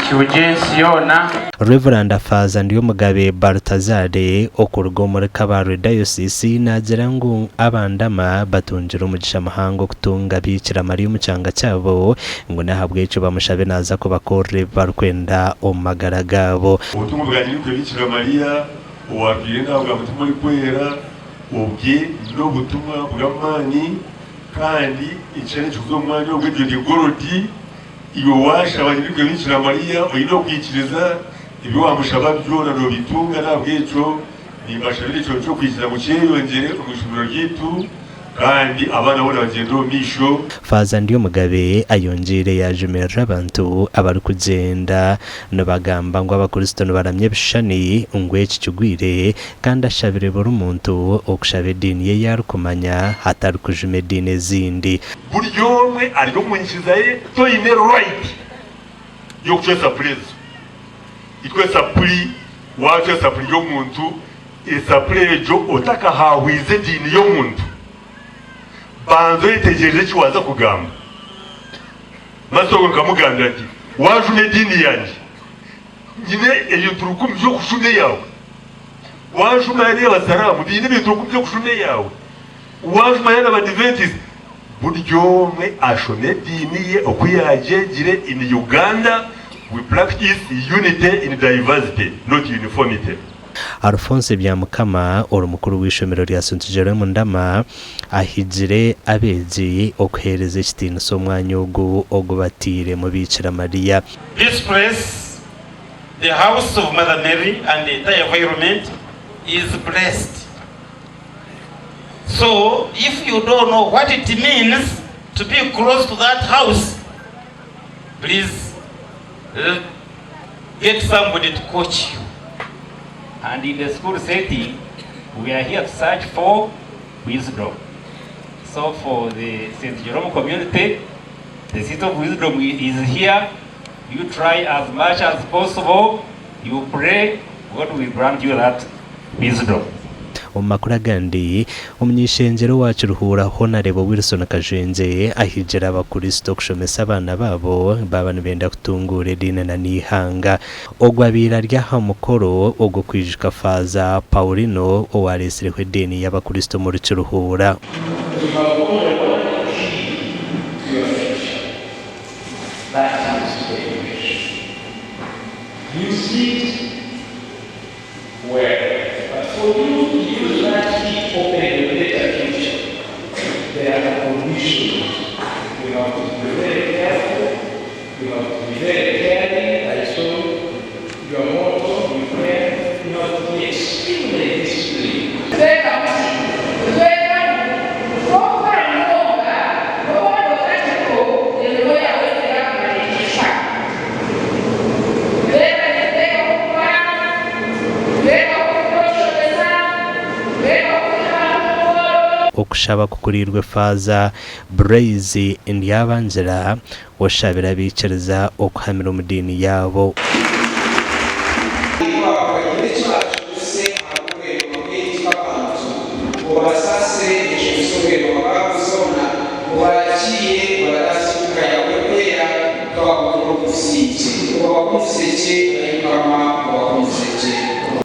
kiujensi yona Reverend Afaza ndiyo mugabe Baltazade okurgo muri Kabare Diocese nagira ngo abandama batunjira umugisha mahango kutunga bikira Mariya umucanga cyabo ngo nahabwe ico bamushabe naza ko bakore barkwenda omagara gabo ubutumwa bwanjye bwo bikira Mariya wabwire ntabwo mutumwa kwera ubye no butumwa bw'amani kandi icene cyo mwanya ubwe digorodi iyo washa abanyirwe bikira Mariya oyino kwikiriza ibyo wamushaba byona no bitunga nabweco nimbashirire cyo cyo kwikira mu cyeyongere umushimiro gitu kandi abana bona bagendo misho. Faza ndiyo mugabe ayongere yajemerera abantu abari kugenda nabagamba ngo abakristo baramye bishani ungwe kigwire kandi ashabire buri umuntu okushabe dini ye yarukumanya hatari kujume dini zindi buryomwe ari no munyikizaye to ine right yo kwesa prezo ikwesa puri wacho sapuri yo muntu esapure jo otaka hawize dini yo muntu banzo itegereje kiwaza kugamba masoko nkamugambira ati wajume dini yanjye nyine eyo turukum byo kushune yawe wajuma yari basaramu dini biturukum byo kushune yawe wajuma yana badventist buryomwe ashone dini ye okuyagegire in Uganda. We practice unity in diversity, not uniformity. Alphonse Byamukama urumukuru w'ishomero rya St Jerome Ndama ahijire abezi okuhereza kitino so mwanyugo ogubatire mu bikira Mariya. This place, the house of Mother Mary and the entire environment is blessed. So if you don't know what it means to be close to that house, please get somebody to coach you. And in the school setting, we are here to search for wisdom. So for the St. Jerome community, the seat of wisdom is here. You try as much as possible. You pray, God will grant you that wisdom. Umakura gandi umunyishengero wacu ruhura Honorable Wilson Kajenze ahijira abakristo kushomesa abana babo babana benda kutungura dine na nihanga ogwabira rya mukoro ogo kwijika Faza Paulino owaresirwe dini y'abakristo muri ruhura. You see where for you to use that key open the later future, there are conditions. We have to be very careful, we have to be very caring. I saw your motto, you pray, you have to be extremely disciplined. okushaba kukurirwe Faza Blaise Ndyabanjira washabira bikiriza okuhamira umudini yabo.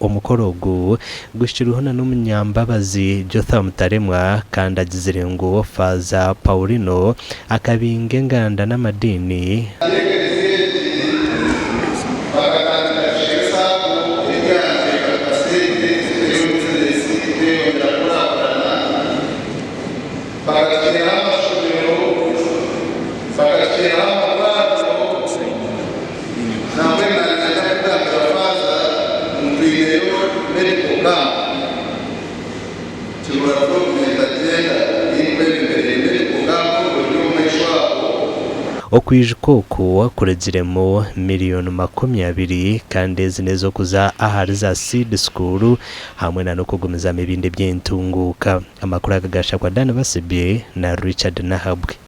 Omukorogo gushiruhona n'umunyambabazi Jotham Taremwa kandi agizire ngo Faza Paulino akabinge nganda n'amadini okwijukoko kureziremo miliyoni 20 kandi zinezo kuza ahari za seed school hamwe na no kugumeza mibinde by'intunguka. Amakuru agagasha kwa Dana Basibye na Richard Nahabwe.